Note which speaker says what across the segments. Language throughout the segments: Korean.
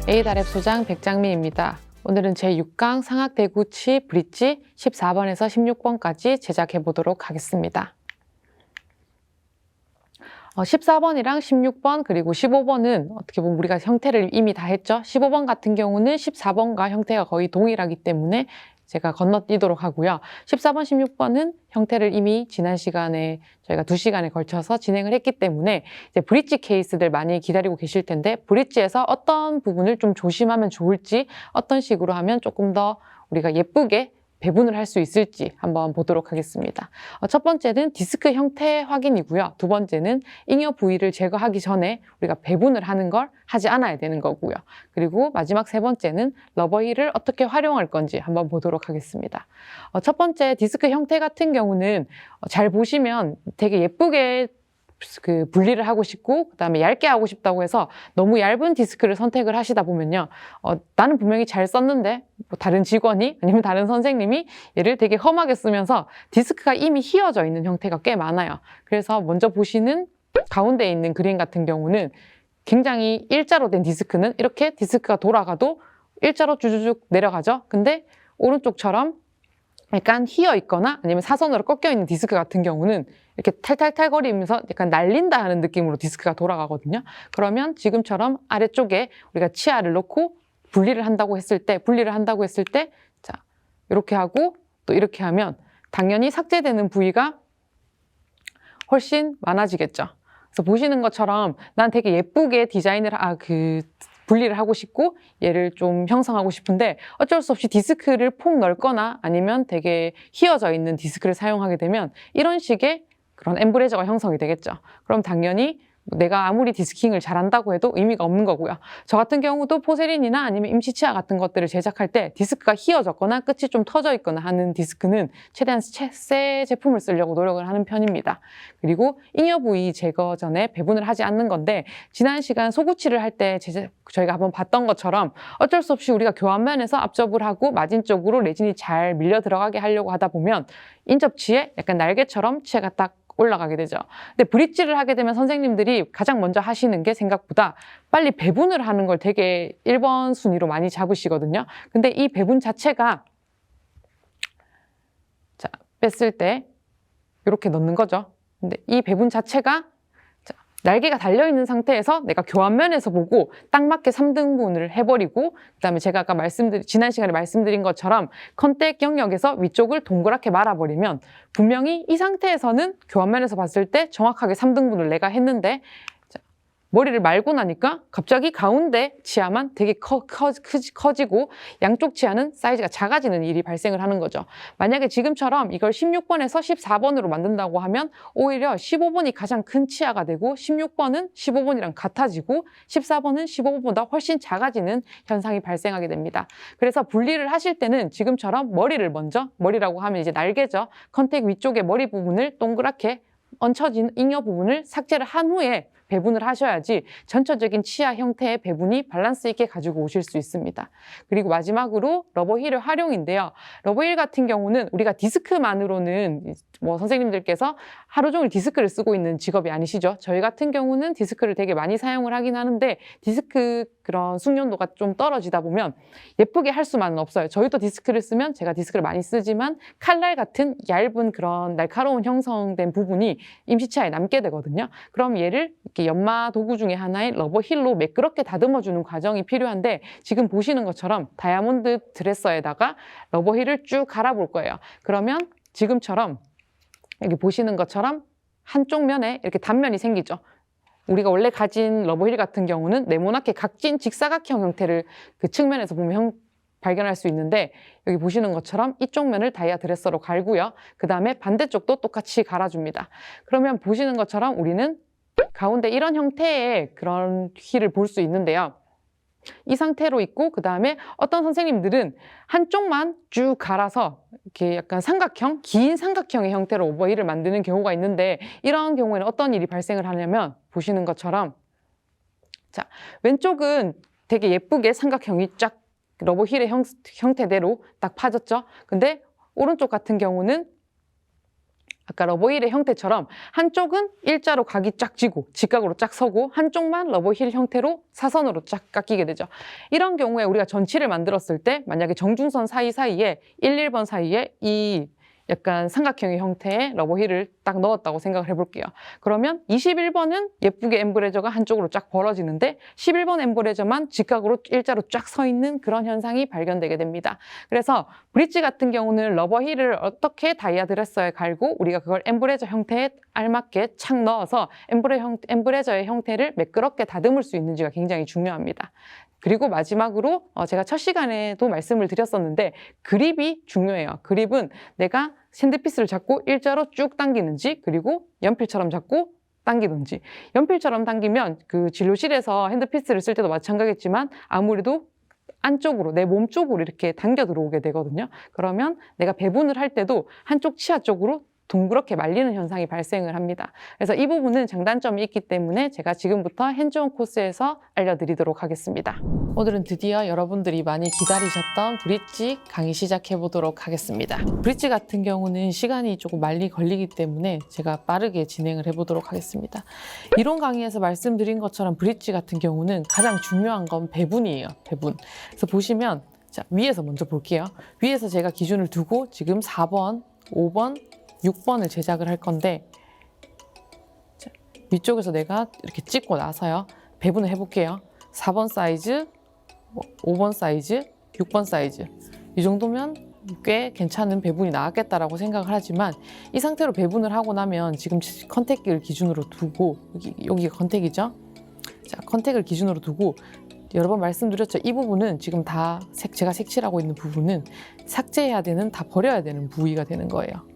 Speaker 1: A다랩 소장 백장미입니다. 오늘은 제6강 상악대구치 브릿지 14번에서 16번까지 제작해 보도록 하겠습니다. 14번이랑 16번 그리고 15번은 어떻게 보면 우리가 형태를 이미 다 했죠. 15번 같은 경우는 14번과 형태가 거의 동일하기 때문에 제가 건너뛰도록 하고요. 14번, 16번은 형태를 이미 지난 시간에 저희가 2시간에 걸쳐서 진행을 했기 때문에 이제 브릿지 케이스들 많이 기다리고 계실 텐데 브릿지에서 어떤 부분을 좀 조심하면 좋을지 어떤 식으로 하면 조금 더 우리가 예쁘게 배분을 할 수 있을지 한번 보도록 하겠습니다. 첫 번째는 디스크 형태 확인이고요. 두 번째는 잉여 부위를 제거하기 전에 우리가 배분을 하는 걸 하지 않아야 되는 거고요. 그리고 마지막 세 번째는 러버힐을 어떻게 활용할 건지 한번 보도록 하겠습니다. 첫 번째 디스크 형태 같은 경우는 잘 보시면 되게 예쁘게 분리를 하고 싶고 그다음에 얇게 하고 싶다고 해서 너무 얇은 디스크를 선택을 하시다 보면요. 나는 분명히 잘 썼는데 뭐 다른 직원이 아니면 다른 선생님이 얘를 되게 험하게 쓰면서 디스크가 이미 휘어져 있는 형태가 꽤 많아요. 그래서 먼저 보시는 가운데에 있는 그림 같은 경우는 굉장히 일자로 된 디스크는 이렇게 디스크가 돌아가도 일자로 쭉쭉 내려가죠. 근데 오른쪽처럼 약간 휘어 있거나 아니면 사선으로 꺾여 있는 디스크 같은 경우는 이렇게 탈탈탈 거리면서 약간 날린다 하는 느낌으로 디스크가 돌아가거든요. 그러면 지금처럼 아래쪽에 우리가 치아를 놓고 분리를 한다고 했을 때 자, 이렇게 하고 또 이렇게 하면 당연히 삭제되는 부위가 훨씬 많아지겠죠. 그래서 보시는 것처럼 난 되게 예쁘게 디자인을 분리를 하고 싶고 얘를 좀 형성하고 싶은데 어쩔 수 없이 디스크를 폭 넓거나 아니면 되게 휘어져 있는 디스크를 사용하게 되면 이런 식의 그런 엠브레저가 형성이 되겠죠. 그럼 당연히 내가 아무리 디스킹을 잘한다고 해도 의미가 없는 거고요. 저 같은 경우도 포세린이나 아니면 임시치아 같은 것들을 제작할 때 디스크가 휘어졌거나 끝이 좀 터져 있거나 하는 디스크는 최대한 새 제품을 쓰려고 노력을 하는 편입니다. 그리고 잉여 부위 제거 전에 배분을 하지 않는 건데 지난 시간 소구치를 할 때 저희가 한번 봤던 것처럼 어쩔 수 없이 우리가 교환면에서 앞접을 하고 마진 쪽으로 레진이 잘 밀려 들어가게 하려고 하다 보면 인접치에 약간 날개처럼 치아가 딱 올라가게 되죠. 근데 브릿지를 하게 되면 선생님들이 가장 먼저 하시는 게 생각보다 빨리 배분을 하는 걸 되게 1번 순위로 많이 잡으시거든요. 근데 이 배분 자체가 자, 뺐을 때 이렇게 넣는 거죠. 근데 이 배분 자체가 날개가 달려있는 상태에서 내가 교환면에서 보고 딱 맞게 3등분을 해버리고 그다음에 제가 아까 지난 시간에 말씀드린 것처럼 컨택 영역에서 위쪽을 동그랗게 말아버리면 분명히 이 상태에서는 교환면에서 봤을 때 정확하게 3등분을 내가 했는데 머리를 말고 나니까 갑자기 가운데 치아만 되게 커지고 양쪽 치아는 사이즈가 작아지는 일이 발생을 하는 거죠. 만약에 지금처럼 이걸 16번에서 14번으로 만든다고 하면 오히려 15번이 가장 큰 치아가 되고 16번은 15번이랑 같아지고 14번은 15번보다 훨씬 작아지는 현상이 발생하게 됩니다. 그래서 분리를 하실 때는 지금처럼 머리라고 하면 이제 날개죠. 컨택 위쪽의 머리 부분을 동그랗게 얹혀진 잉여 부분을 삭제를 한 후에 배분을 하셔야지 전체적인 치아 형태의 배분이 밸런스 있게 가지고 오실 수 있습니다. 그리고 마지막으로 러버힐의 활용인데요. 러버힐 같은 경우는 우리가 디스크만으로는 뭐 선생님들께서 하루 종일 디스크를 쓰고 있는 직업이 아니시죠. 저희 같은 경우는 디스크를 되게 많이 사용을 하긴 하는데 디스크 그런 숙련도가 좀 떨어지다 보면 예쁘게 할 수만은 없어요. 저희도 디스크를 쓰면 제가 디스크를 많이 쓰지만 칼날 같은 얇은 그런 날카로운 형성된 부분이 임시치아에 남게 되거든요. 그럼 얘를 이렇게 연마 도구 중에 하나인 러버힐로 매끄럽게 다듬어주는 과정이 필요한데 지금 보시는 것처럼 다이아몬드 드레서에다가 러버힐을 쭉 갈아볼 거예요. 그러면 지금처럼 여기 보시는 것처럼 한쪽 면에 이렇게 단면이 생기죠. 우리가 원래 가진 러버힐 같은 경우는 네모나게 각진 직사각형 형태를 그 측면에서 보면 발견할 수 있는데 여기 보시는 것처럼 이쪽 면을 다이아 드레서로 갈고요. 그 다음에 반대쪽도 똑같이 갈아줍니다. 그러면 보시는 것처럼 우리는 가운데 이런 형태의 그런 힐을 볼 수 있는데요. 이 상태로 있고 그 다음에 어떤 선생님들은 한쪽만 쭉 갈아서 이렇게 약간 긴 삼각형의 형태로 오버힐을 만드는 경우가 있는데 이런 경우에는 어떤 일이 발생을 하냐면 보시는 것처럼 자 왼쪽은 되게 예쁘게 삼각형이 쫙 러버힐의 형태대로 딱 파졌죠. 근데 오른쪽 같은 경우는 아까 러버힐의 형태처럼 한쪽은 일자로 각이 쫙 쥐고 직각으로 쫙 서고 한쪽만 러버힐 형태로 사선으로 쫙 깎이게 되죠. 이런 경우에 우리가 전치를 만들었을 때 만약에 정중선 사이사이에 1, 1번 사이에 이 약간 삼각형의 형태의 러버힐을 딱 넣었다고 생각을 해볼게요. 그러면 21번은 예쁘게 엠브레저가 한쪽으로 쫙 벌어지는데 11번 엠브레저만 직각으로 일자로 쫙 서 있는 그런 현상이 발견되게 됩니다. 그래서 브릿지 같은 경우는 러버힐을 어떻게 다이아 드레서에 갈고 우리가 그걸 엠브레저 형태에 알맞게 착 넣어서 엠브레저의 형태를 매끄럽게 다듬을 수 있는지가 굉장히 중요합니다. 그리고 마지막으로 제가 첫 시간에도 말씀을 드렸었는데 그립이 중요해요. 그립은 내가 핸드피스를 잡고 일자로 쭉 당기는지 그리고 연필처럼 잡고 당기는지. 연필처럼 당기면 그 진료실에서 핸드피스를 쓸 때도 마찬가지겠지만 아무래도 안쪽으로 내 몸 쪽으로 이렇게 당겨 들어오게 되거든요. 그러면 내가 배분을 할 때도 한쪽 치아 쪽으로 둥그렇게 말리는 현상이 발생을 합니다. 그래서 이 부분은 장단점이 있기 때문에 제가 지금부터 핸즈온 코스에서 알려드리도록 하겠습니다. 오늘은 드디어 여러분들이 많이 기다리셨던 브릿지 강의 시작해 보도록 하겠습니다. 브릿지 같은 경우는 시간이 조금 많이 걸리기 때문에 제가 빠르게 진행을 해보도록 하겠습니다. 이론 강의에서 말씀드린 것처럼 브릿지 같은 경우는 가장 중요한 건 배분이에요. 배분. 그래서 보시면 자, 위에서 먼저 볼게요. 위에서 제가 기준을 두고 지금 4번, 5번, 6번을 제작을 할 건데 자, 위쪽에서 내가 이렇게 찍고 나서요. 배분을 해볼게요. 4번 사이즈, 5번 사이즈, 6번 사이즈 이 정도면 꽤 괜찮은 배분이 나왔겠다라고 생각을 하지만 이 상태로 배분을 하고 나면 지금 컨택을 기준으로 두고 여기가 컨택이죠. 자, 컨택을 기준으로 두고 여러 번 말씀드렸죠. 이 부분은 지금 다 제가 색칠하고 있는 부분은 삭제해야 되는, 다 버려야 되는 부위가 되는 거예요.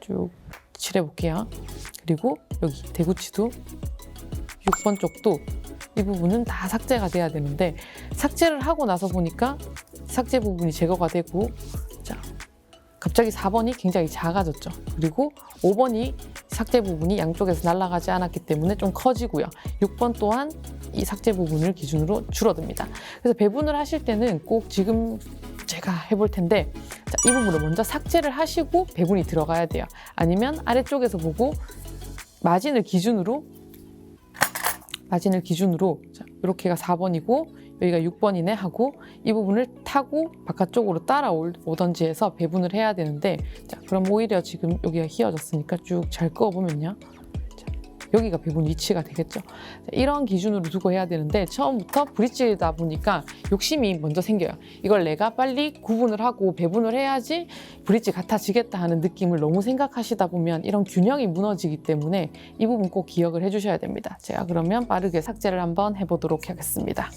Speaker 1: 쭉 칠해 볼게요. 그리고 여기 대구치도 6번 쪽도 이 부분은 다 삭제가 돼야 되는데 삭제를 하고 나서 보니까 삭제 부분이 제거가 되고 자, 갑자기 4번이 굉장히 작아졌죠. 그리고 5번이 삭제 부분이 양쪽에서 날아가지 않았기 때문에 좀 커지고요. 6번 또한 이 삭제 부분을 기준으로 줄어듭니다. 그래서 배분을 하실 때는 꼭 지금 제가 해볼 텐데 자, 이 부분을 먼저 삭제를 하시고 배분이 들어가야 돼요. 아니면 아래쪽에서 보고 마진을 기준으로 자, 이렇게가 4번이고 여기가 6번이네 하고 이 부분을 타고 바깥쪽으로 따라오던지 해서 배분을 해야 되는데 자, 그럼 오히려 지금 여기가 휘어졌으니까 쭉 잘 그어보면요. 여기가 배분 위치가 되겠죠. 이런 기준으로 두고 해야 되는데 처음부터 브릿지다 보니까 욕심이 먼저 생겨요. 이걸 내가 빨리 구분을 하고 배분을 해야지 브릿지 같아지겠다 하는 느낌을 너무 생각하시다 보면 이런 균형이 무너지기 때문에 이 부분 꼭 기억을 해주셔야 됩니다. 제가 그러면 빠르게 삭제를 한번 해보도록 하겠습니다.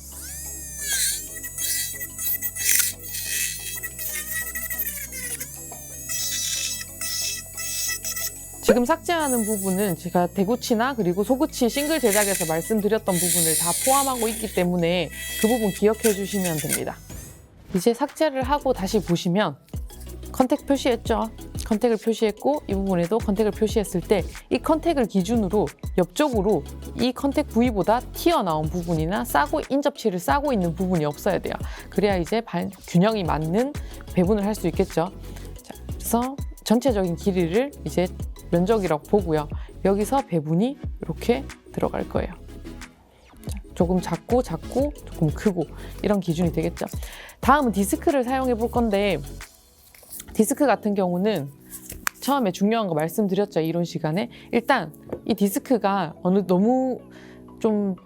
Speaker 1: 지금 삭제하는 부분은 제가 대구치나 그리고 소구치 싱글 제작에서 말씀드렸던 부분을 다 포함하고 있기 때문에 그 부분 기억해 주시면 됩니다. 이제 삭제를 하고 다시 보시면 컨택 표시했죠. 컨택을 표시했고 이 부분에도 컨택을 표시했을 때 이 컨택을 기준으로 옆쪽으로 이 컨택 부위보다 튀어나온 부분이나 인접치를 싸고 있는 부분이 없어야 돼요. 그래야 이제 균형이 맞는 배분을 할 수 있겠죠. 자, 그래서 전체적인 길이를 이제 면적이라고 보고요. 여기서 배분이 이렇게 들어갈 거예요. 자, 조금 작고 조금 크고 이런 기준이 되겠죠. 다음은 디스크를 사용해 볼 건데 디스크 같은 경우는 처음에 중요한 거 말씀드렸죠. 이론 시간에. 일단 이 디스크가 너무 좀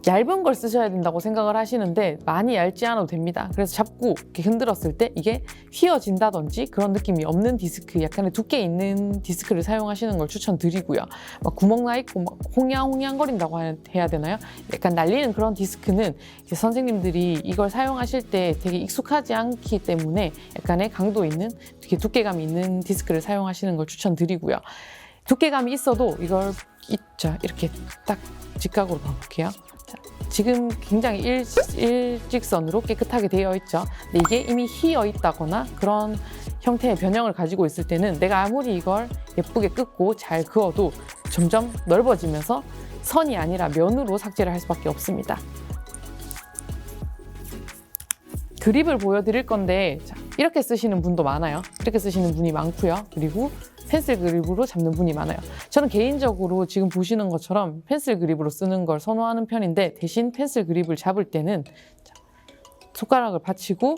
Speaker 1: 얇은 걸 쓰셔야 된다고 생각을 하시는데 많이 얇지 않아도 됩니다. 그래서 잡고 이렇게 흔들었을 때 이게 휘어진다든지 그런 느낌이 없는 디스크, 약간의 두께 있는 디스크를 사용하시는 걸 추천드리고요. 막 구멍 나 있고 막 홍양홍양거린다고 해야 되나요? 약간 날리는 그런 디스크는 이제 선생님들이 이걸 사용하실 때 되게 익숙하지 않기 때문에 약간의 강도 있는, 되게 두께감이 있는 디스크를 사용하시는 걸 추천드리고요. 두께감이 있어도 이걸 이렇게 딱 직각으로 봐볼게요. 지금 굉장히 일직선으로 깨끗하게 되어 있죠. 근데 이게 이미 휘어 있다거나 그런 형태의 변형을 가지고 있을 때는 내가 아무리 이걸 예쁘게 긋고 잘 그어도 점점 넓어지면서 선이 아니라 면으로 삭제를 할 수밖에 없습니다. 그립을 보여드릴 건데 자, 이렇게 쓰시는 분도 많아요. 이렇게 쓰시는 분이 많고요. 그리고 펜슬 그립으로 잡는 분이 많아요. 저는 개인적으로 지금 보시는 것처럼 펜슬 그립으로 쓰는 걸 선호하는 편인데, 대신 펜슬 그립을 잡을 때는 손가락을 받치고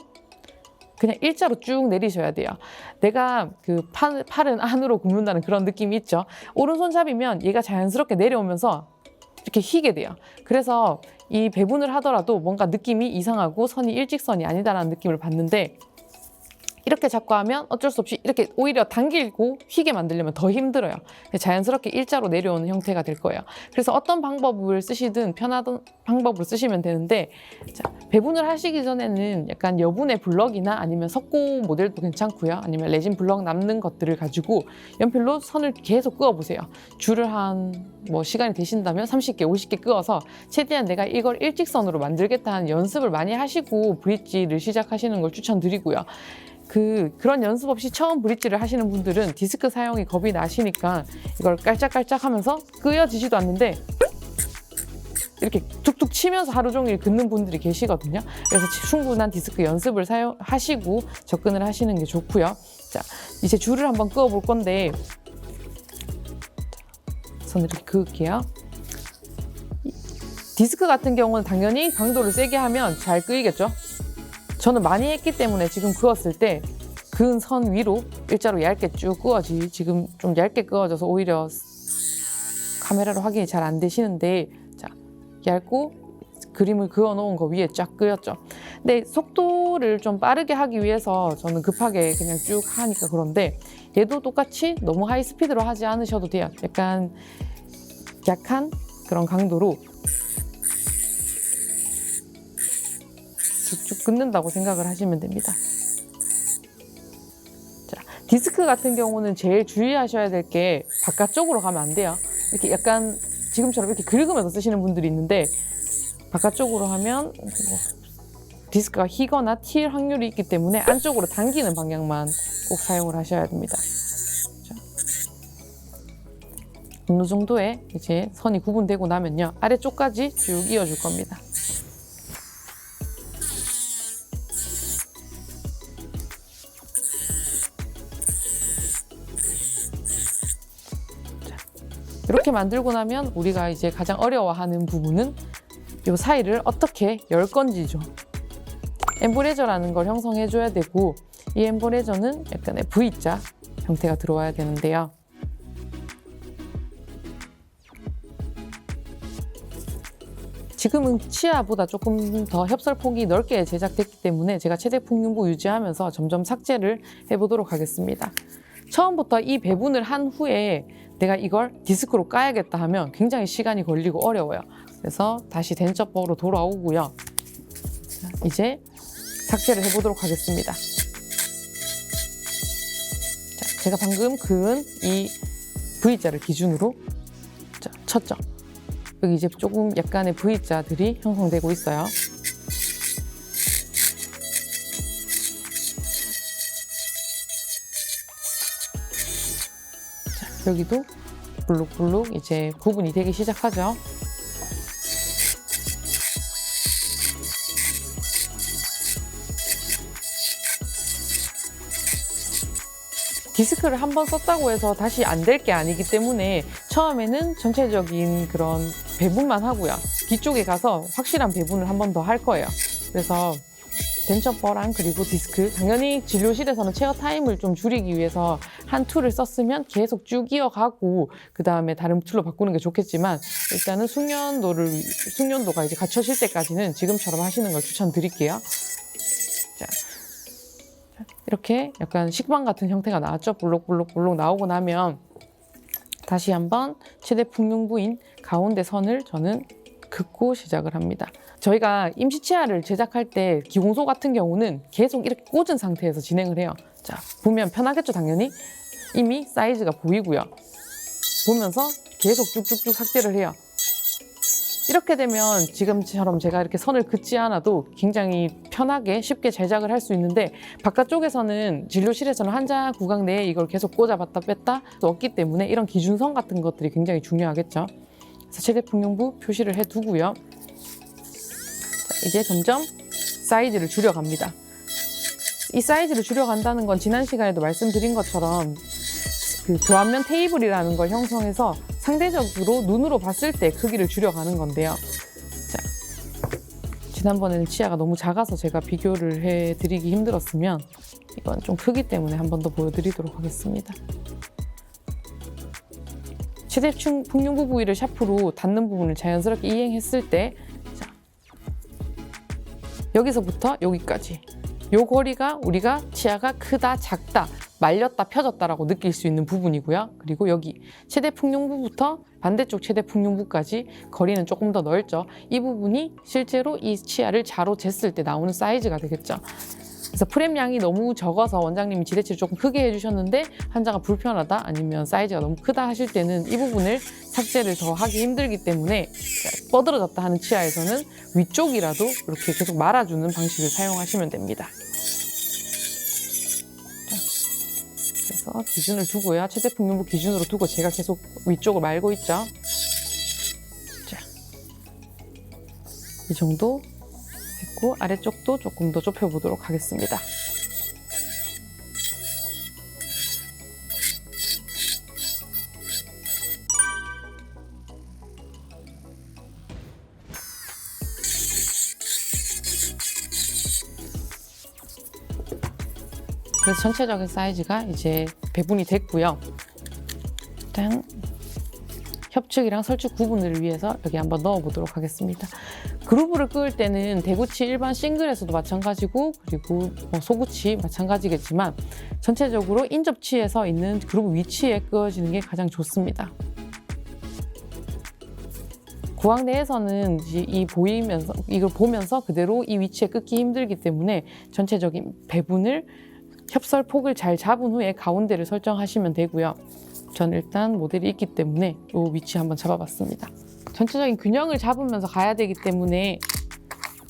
Speaker 1: 그냥 일자로 쭉 내리셔야 돼요. 내가 그 팔은 안으로 굽는다는 그런 느낌이 있죠. 오른손잡이면 얘가 자연스럽게 내려오면서 이렇게 휘게 돼요. 그래서 이 배분을 하더라도 뭔가 느낌이 이상하고 선이 일직선이 아니다라는 느낌을 받는데, 이렇게 잡고 하면 어쩔 수 없이 이렇게 오히려 당기고 휘게 만들려면 더 힘들어요. 자연스럽게 일자로 내려오는 형태가 될 거예요. 그래서 어떤 방법을 쓰시든 편하던 방법으로 쓰시면 되는데, 자, 배분을 하시기 전에는 약간 여분의 블럭이나 아니면 석고 모델도 괜찮고요. 아니면 레진 블럭 남는 것들을 가지고 연필로 선을 계속 그어보세요. 줄을 한 시간이 되신다면 30개, 50개 그어서 최대한 내가 이걸 일직선으로 만들겠다 하는 연습을 많이 하시고 브릿지를 시작하시는 걸 추천드리고요. 그런 연습 없이 처음 브릿지를 하시는 분들은 디스크 사용이 겁이 나시니까 이걸 깔짝깔짝 하면서 끄어지지도 않는데 이렇게 툭툭 치면서 하루 종일 긋는 분들이 계시거든요. 그래서 충분한 디스크 연습을 하시고 접근을 하시는 게 좋고요. 자, 이제 줄을 한번 그어 볼 건데, 손을 이렇게 그을게요. 디스크 같은 경우는 당연히 강도를 세게 하면 잘 끄이겠죠. 저는 많이 했기 때문에 지금 그었을 때 그은 선 위로 일자로 얇게 쭉 그어지, 지금 좀 얇게 그어져서 오히려 카메라로 확인이 잘 안 되시는데, 자, 얇고 그림을 그어 놓은 거 위에 쫙 그렸죠. 근데 속도를 좀 빠르게 하기 위해서 저는 급하게 그냥 쭉 하니까 그런데, 얘도 똑같이 너무 하이 스피드로 하지 않으셔도 돼요. 약간 약한 그런 강도로 쭉 긋는다고 생각을 하시면 됩니다. 자, 디스크 같은 경우는 제일 주의하셔야 될 게 바깥쪽으로 가면 안 돼요. 이렇게 약간 지금처럼 이렇게 긁으면서 쓰시는 분들이 있는데, 바깥쪽으로 하면 디스크가 휘거나 튈 확률이 있기 때문에 안쪽으로 당기는 방향만 꼭 사용을 하셔야 됩니다. 자, 어느 정도의 이제 선이 구분되고 나면요, 아래쪽까지 쭉 이어줄 겁니다. 이렇게 만들고 나면 우리가 이제 가장 어려워하는 부분은 이 사이를 어떻게 열 건지죠. 엠보레저라는 걸 형성해줘야 되고, 이 엠보레저는 약간의 V자 형태가 들어와야 되는데요. 지금은 치아보다 조금 더 협설폭이 넓게 제작됐기 때문에 제가 최대 풍량부 유지하면서 점점 삭제를 해보도록 하겠습니다. 처음부터 이 배분을 한 후에 내가 이걸 디스크로 까야겠다 하면 굉장히 시간이 걸리고 어려워요. 그래서 다시 den처법으로 돌아오고요. 자, 이제 삭제를 해보도록 하겠습니다. 자, 제가 방금 그은 이 V자를 기준으로 쳤죠. 여기 이제 조금 약간의 V자들이 형성되고 있어요. 여기도 블록블록 이제 구분이 되기 시작하죠. 디스크를 한번 썼다고 해서 다시 안 될 게 아니기 때문에 처음에는 전체적인 그런 배분만 하고요. 뒤쪽에 가서 확실한 배분을 한 번 더 할 거예요. 그래서 den처퍼랑 그리고 디스크, 당연히 진료실에서는 체어 타임을 좀 줄이기 위해서 한 툴을 썼으면 계속 쭉 이어가고 그 다음에 다른 툴로 바꾸는 게 좋겠지만, 일단은 숙련도가 이제 갖춰질 때까지는 지금처럼 하시는 걸 추천드릴게요. 자, 이렇게 약간 식빵 같은 형태가 나왔죠. 볼록볼록 나오고 나면 다시 한번 최대 풍량부인 가운데 선을 저는 긋고 시작을 합니다. 저희가 임시치아를 제작할 때 기공소 같은 경우는 계속 이렇게 꽂은 상태에서 진행을 해요. 자, 보면 편하겠죠, 당연히? 이미 사이즈가 보이고요. 보면서 계속 쭉쭉쭉 삭제를 해요. 이렇게 되면 지금처럼 제가 이렇게 선을 긋지 않아도 굉장히 편하게 쉽게 제작을 할 수 있는데, 바깥쪽에서는 진료실에서는 환자 구강 내에 이걸 계속 꽂아봤다 뺐다 없기 때문에 이런 기준선 같은 것들이 굉장히 중요하겠죠. 그래서 최대 풍량부 표시를 해두고요. 자, 이제 점점 사이즈를 줄여갑니다. 이 사이즈를 줄여간다는 건 지난 시간에도 말씀드린 것처럼 그 교환면 테이블이라는 걸 형성해서 상대적으로 눈으로 봤을 때 크기를 줄여가는 건데요. 자, 지난번에는 치아가 너무 작아서 제가 비교를 해드리기 힘들었으면 이건 좀 크기 때문에 한 번 더 보여드리도록 하겠습니다. 최대 풍용부 부위를 샤프로 닿는 부분을 자연스럽게 이행했을 때, 자, 여기서부터 여기까지 요 거리가 우리가 치아가 크다, 작다, 말렸다, 펴졌다라고 느낄 수 있는 부분이고요. 그리고 여기 최대 풍용부부터 반대쪽 최대 풍용부까지 거리는 조금 더 넓죠. 이 부분이 실제로 이 치아를 자로 쟀을 때 나오는 사이즈가 되겠죠. 그래서 프렘 양이 너무 적어서 원장님이 지대치를 조금 크게 해주셨는데 환자가 불편하다 아니면 사이즈가 너무 크다 하실 때는 이 부분을 삭제를 더 하기 힘들기 때문에 뻗어졌다 하는 치아에서는 위쪽이라도 이렇게 계속 말아주는 방식을 사용하시면 됩니다. 그래서 기준을 두고요. 최대 풍용부 기준으로 두고 제가 계속 위쪽을 말고 있죠. 자, 이 정도 했고 아래쪽도 조금 더 좁혀보도록 하겠습니다. 그래서 전체적인 사이즈가 이제 배분이 됐고요. 일단 협측이랑 설축 구분을 위해서 여기 한번 넣어보도록 하겠습니다. 그루브를 끄을 때는 대구치 일반 싱글에서도 마찬가지고 그리고 소구치 마찬가지겠지만 전체적으로 인접치에서 있는 그루브 위치에 끄어지는 게 가장 좋습니다. 구황내에서는 이걸 보면서 그대로 이 위치에 끄기 힘들기 때문에 전체적인 배분을 협설 폭을 잘 잡은 후에 가운데를 설정하시면 되고요. 전 일단 모델이 있기 때문에 이 위치 한번 잡아봤습니다. 전체적인 균형을 잡으면서 가야 되기 때문에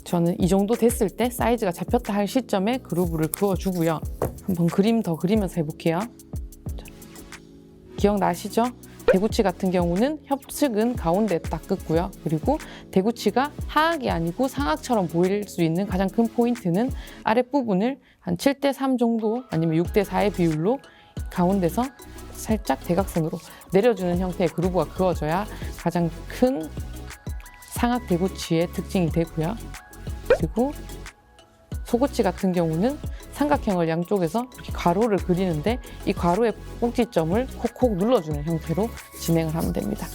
Speaker 1: 저는 이 정도 됐을 때 사이즈가 잡혔다 할 시점에 그루브를 그어주고요. 한번 그림 더 그리면서 해볼게요. 자, 기억나시죠? 대구치 같은 경우는 협측은 가운데에 딱 긋고요. 그리고 대구치가 하악이 아니고 상악처럼 보일 수 있는 가장 큰 포인트는 아랫부분을 한 7:3 정도 아니면 6:4의 비율로 가운데서 살짝 대각선으로 내려주는 형태의 그루브가 그어져야 가장 큰 상악 대구치의 특징이 되고요. 그리고 소구치 같은 경우는 삼각형을 양쪽에서 이렇게 가로를 그리는데 이 가로의 꼭지점을 콕콕 눌러주는 형태로 진행을 하면 됩니다.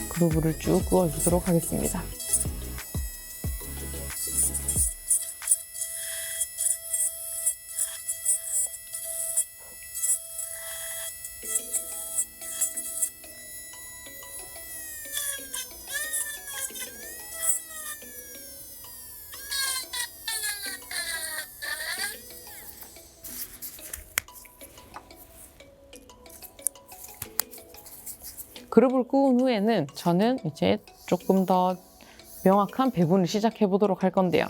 Speaker 1: 그루브를 쭉 그어주도록 하겠습니다. 그룹을 꾸은 후에는 저는 이제 조금 더 명확한 배분을 시작해 보도록 할 건데요.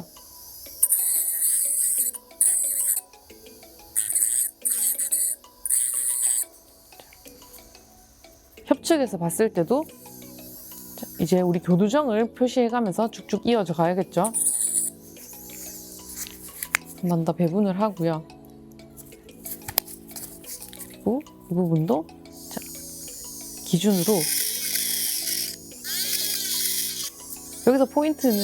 Speaker 1: 협측에서 봤을 때도 이제 우리 교두정을 표시해가면서 쭉쭉 이어져 가야겠죠. 한 번 더 배분을 하고요. 그리고 이 부분도 기준으로 여기서 포인트는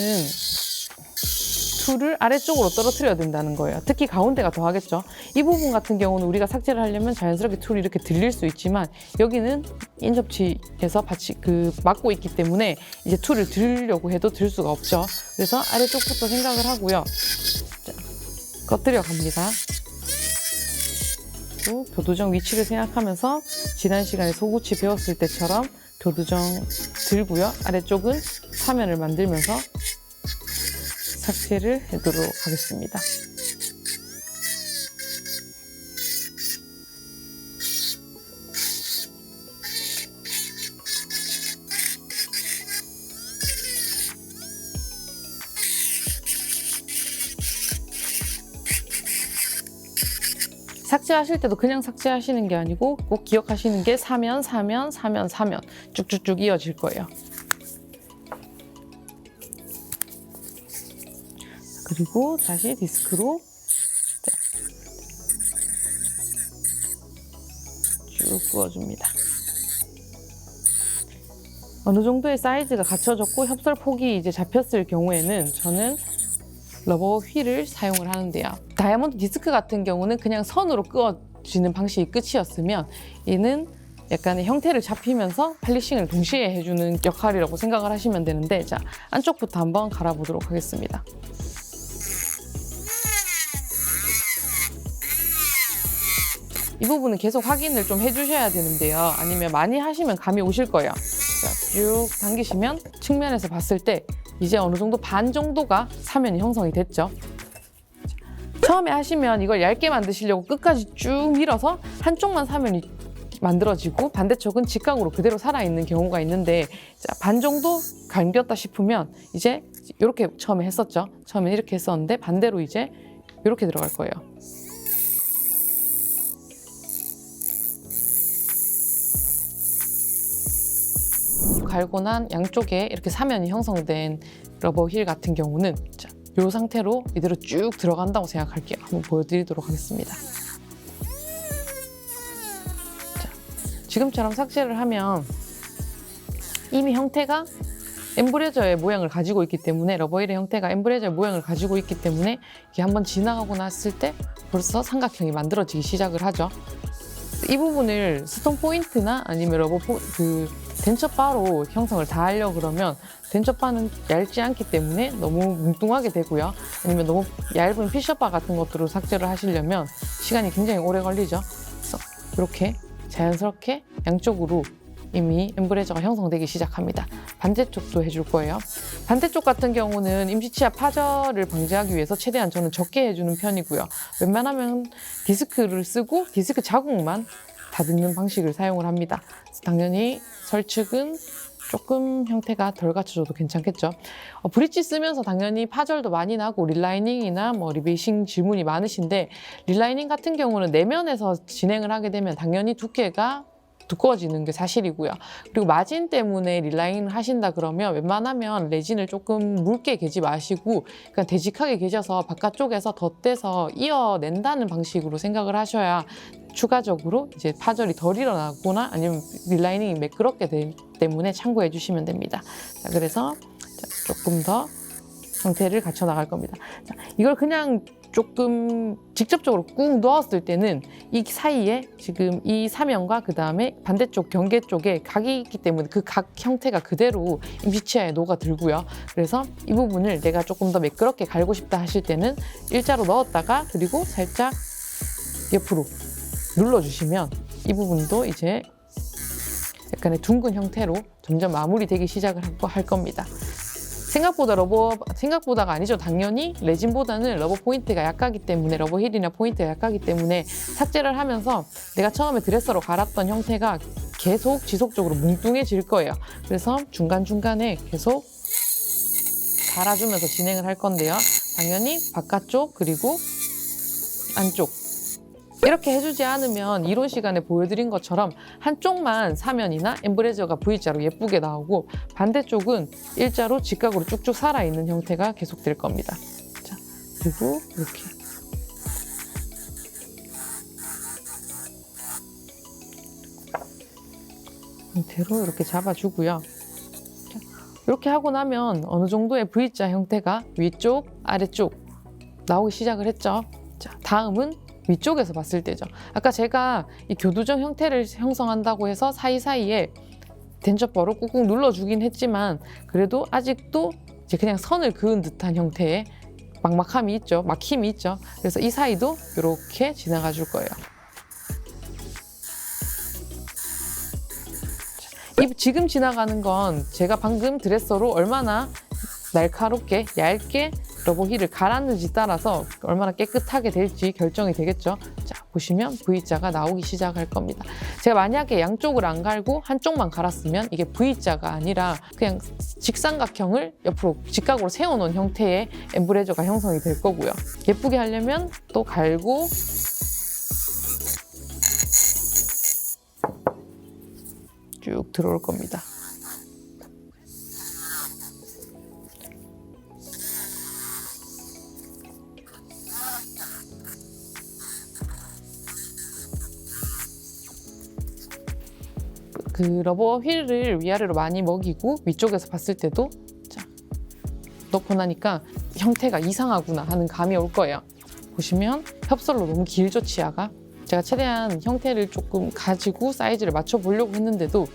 Speaker 1: 툴을 아래쪽으로 떨어뜨려야 된다는 거예요. 특히 가운데가 더 하겠죠. 이 부분 같은 경우는 우리가 삭제를 하려면 자연스럽게 툴이 이렇게 들릴 수 있지만 여기는 인접치에서 막고 있기 때문에 이제 툴을 들으려고 해도 들 수가 없죠. 그래서 아래쪽부터 생각을 하고요. 자, 꺼뜨려 갑니다. 교두정 위치를 생각하면서 지난 시간에 소구치 배웠을 때처럼 교두정 들고요. 아래쪽은 사면을 만들면서 삭제를 해도록 하겠습니다. 삭제하실 때도 그냥 삭제하시는 게 아니고 꼭 기억하시는 게 사면, 사면, 사면, 사면 쭉쭉쭉 이어질 거예요. 그리고 다시 디스크로 끄어줍니다. 어느 정도의 사이즈가 갖춰졌고 협설 폭이 이제 잡혔을 경우에는 저는 러버 휠을 사용을 하는데요. 다이아몬드 디스크 같은 경우는 그냥 선으로 끄어지는 방식이 끝이었으면 얘는 약간의 형태를 잡히면서 팔리싱을 동시에 해주는 역할이라고 생각을 하시면 되는데, 자, 안쪽부터 한번 갈아보도록 하겠습니다. 이 부분은 계속 확인을 좀 해주셔야 되는데요. 아니면 많이 하시면 감이 오실 거예요. 자, 쭉 당기시면 측면에서 봤을 때 이제 어느 정도 반 정도가 사면이 형성이 됐죠. 처음에 하시면 이걸 얇게 만드시려고 끝까지 쭉 밀어서 한쪽만 사면이 만들어지고 반대쪽은 직각으로 그대로 살아있는 경우가 있는데, 자, 반 정도 감겼다 싶으면 이제 이렇게 처음에 했었죠. 처음에 이렇게 했었는데 반대로 이제 이렇게 들어갈 거예요. 갈고 난 양쪽에 이렇게 사면이 형성된 러버 휠 같은 경우는 자, 이 상태로 이대로 쭉 들어간다고 생각할게요. 한번 보여드리도록 하겠습니다. 자, 지금처럼 삭제를 하면 이미 형태가 엠브레저의 모양을 가지고 있기 때문에, 러버 휠의 형태가 엠브레저의 모양을 가지고 있기 때문에 이게 한번 지나가고 났을 때 벌써 삼각형이 만들어지기 시작을 하죠. 이 부분을 스톤 포인트나 아니면 덴처바로 형성을 다 하려고 그러면 덴처바는 얇지 않기 때문에 너무 뭉뚱하게 되고요. 아니면 너무 얇은 피셔바 같은 것들로 삭제를 하시려면 시간이 굉장히 오래 걸리죠. 그래서 이렇게 자연스럽게 양쪽으로 이미 엠브레저가 형성되기 시작합니다. 반대쪽도 해줄 거예요. 반대쪽 같은 경우는 임시치아 파절을 방지하기 위해서 최대한 저는 적게 해주는 편이고요. 웬만하면 디스크를 쓰고 디스크 자국만 다듬는 방식을 사용을 합니다. 당연히 설측은 조금 형태가 덜 갖춰져도 괜찮겠죠. 브릿지 쓰면서 당연히 파절도 많이 나고 릴라이닝이나 리베이싱 질문이 많으신데, 릴라이닝 같은 경우는 내면에서 진행을 하게 되면 당연히 두께가 두꺼워지는 게 사실이고요. 그리고 마진 때문에 릴라이닝을 하신다 그러면 웬만하면 레진을 조금 묽게 개지 마시고 그냥 되직하게 개져서 바깥쪽에서 덧대서 이어낸다는 방식으로 생각을 하셔야 추가적으로 이제 파절이 덜 일어나거나 아니면 릴라이닝이 매끄럽게 되기 때문에 참고해 주시면 됩니다. 자, 그래서 조금 더 형태를 갖춰 나갈 겁니다. 자, 이걸 그냥 조금 직접적으로 꾹 넣었을 때는 이 사이에 지금 이 사면과 그 다음에 반대쪽 경계 쪽에 각이 있기 때문에 그 각 형태가 그대로 임시치아에 녹아들고요. 그래서 이 부분을 내가 조금 더 매끄럽게 갈고 싶다 하실 때는 일자로 넣었다가 그리고 살짝 옆으로 눌러주시면 이 부분도 이제 약간의 둥근 형태로 점점 마무리되기 시작을 할 겁니다. 생각보다가 아니죠. 당연히 레진보다는 러버 포인트가 약하기 때문에, 러버 힐이나 포인트가 약하기 때문에 삭제를 하면서 내가 처음에 드레서로 갈았던 형태가 계속 지속적으로 뭉뚱해질 거예요. 그래서 중간중간에 계속 갈아주면서 진행을 할 건데요. 당연히 바깥쪽 그리고 안쪽 이렇게 해주지 않으면 이론 시간에 보여드린 것처럼 한쪽만 사면이나 엠브레저가 V자로 예쁘게 나오고 반대쪽은 일자로 직각으로 쭉쭉 살아있는 형태가 계속될 겁니다. 자, 그리고 이렇게 형태로 이렇게 잡아주고요. 자, 이렇게 하고 나면 어느 정도의 V자 형태가 위쪽, 아래쪽 나오기 시작을 했죠. 자, 다음은 위쪽에서 봤을 때죠. 아까 제가 이 교두정 형태를 형성한다고 해서 사이사이에 덴처바로 꾹꾹 눌러주긴 했지만 그래도 아직도 이제 그냥 선을 그은 듯한 형태의 막막함이 있죠. 막힘이 있죠. 그래서 이 사이도 이렇게 지나가 줄 거예요. 지금 지나가는 건 제가 방금 드레서로 얼마나 날카롭게 얇게 러버 힐을 갈았는지 따라서 얼마나 깨끗하게 될지 결정이 되겠죠. 자, 보시면 V자가 나오기 시작할 겁니다. 제가 만약에 양쪽을 안 갈고 한쪽만 갈았으면 이게 V자가 아니라 그냥 직삼각형을 옆으로 직각으로 세워놓은 형태의 엠브레저가 형성이 될 거고요. 예쁘게 하려면 또 갈고 쭉 들어올 겁니다. 그 러버 휠을 위아래로 많이 먹이고 위쪽에서 봤을 때도 자, 넣고 나니까 형태가 이상하구나 하는 감이 올 거예요. 보시면 협설로 너무 길죠, 치아가? 제가 최대한 형태를 조금 가지고 사이즈를 맞춰보려고 했는데도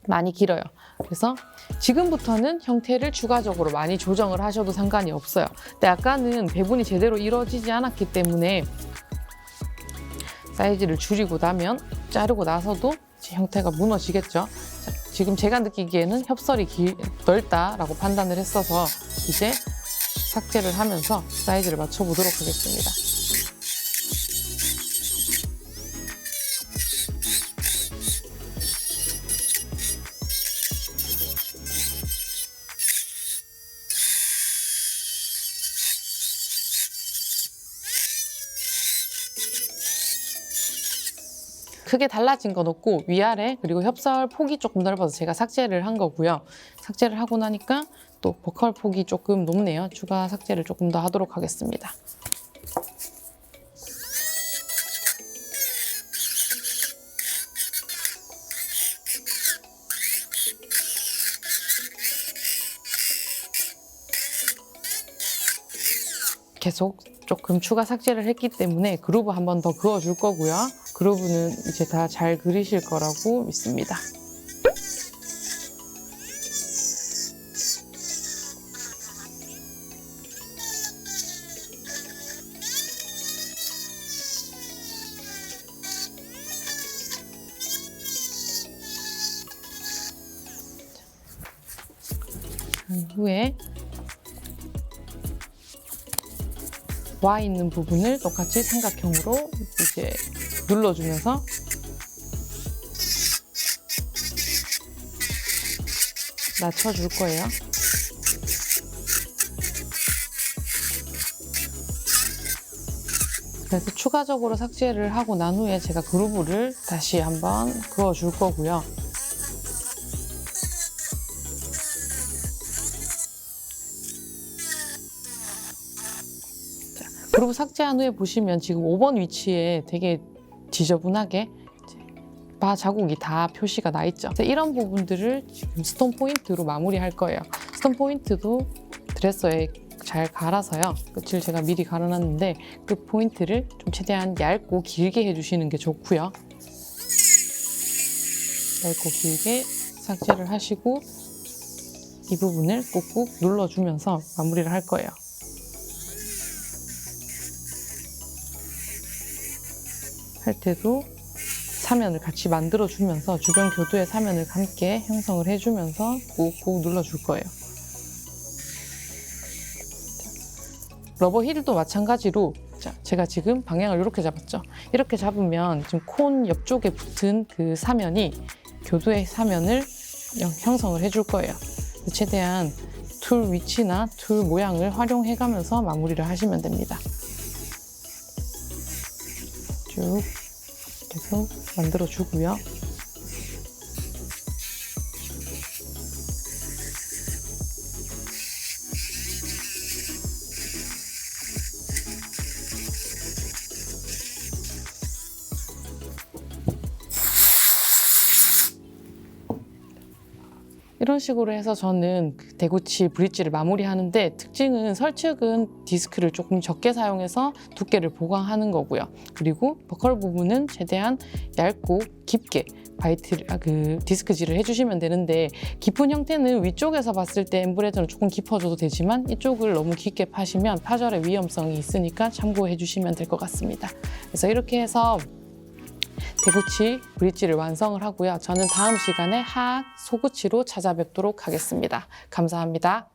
Speaker 1: 많이 길어요. 그래서 지금부터는 형태를 추가적으로 많이 조정을 하셔도 상관이 없어요. 근데 아까는 배분이 제대로 이루어지지 않았기 때문에 사이즈를 줄이고 나면 자르고 나서도 형태가 무너지겠죠. 자, 지금 제가 느끼기에는 협설이 넓다라고 판단을 했어서 이제 삭제를 하면서 사이즈를 맞춰보도록 하겠습니다. 크게 달라진 건 없고 위아래 그리고 협설 폭이 조금 넓어서 제가 삭제를 한 거고요. 삭제를 하고 나니까 또 버컬 폭이 조금 높네요. 추가 삭제를 조금 더 하도록 하겠습니다. 계속 조금 추가 삭제를 했기 때문에 그루브 한 번 더 그어줄 거고요. 그루브는 이제 다 잘 그리실 거라고 믿습니다. 그 후에 와 있는 부분을 똑같이 삼각형으로 이제 눌러주면서 낮춰줄 거예요. 그래서 추가적으로 삭제를 하고 난 후에 제가 그루브를 다시 한번 그어줄 거고요. 그루브 삭제한 후에 보시면 지금 5번 위치에 되게 지저분하게 바 자국이 다 표시가 나 있죠. 이런 부분들을 지금 스톤 포인트로 마무리할 거예요. 스톤 포인트도 드레서에 잘 갈아서요. 끝을 제가 미리 갈아놨는데 그 포인트를 좀 최대한 얇고 길게 해주시는 게 좋고요. 얇고 길게 삭제를 하시고 이 부분을 꾹꾹 눌러주면서 마무리를 할 거예요. 할 때도 사면을 같이 만들어주면서 주변 교두의 사면을 함께 형성을 해주면서 꾹꾹 눌러줄 거예요. 러버 힐도 마찬가지로 제가 지금 방향을 이렇게 잡았죠. 이렇게 잡으면 지금 콘 옆쪽에 붙은 그 사면이 교두의 사면을 형성을 해줄 거예요. 최대한 툴 위치나 툴 모양을 활용해가면서 마무리를 하시면 됩니다. 쭉 계속 만들어주고요. 이런 식으로 해서 저는 대구치 브릿지를 마무리하는데 특징은 설측은 디스크를 조금 적게 사용해서 두께를 보강하는 거고요. 그리고 버컬 부분은 최대한 얇고 깊게 디스크질을 해주시면 되는데 깊은 형태는 위쪽에서 봤을 때 엠브레저는 조금 깊어져도 되지만 이쪽을 너무 깊게 파시면 파절의 위험성이 있으니까 참고해 주시면 될 것 같습니다. 그래서 이렇게 해서 대구치 브릿지를 완성을 하고요. 저는 다음 시간에 하악 소구치로 찾아뵙도록 하겠습니다. 감사합니다.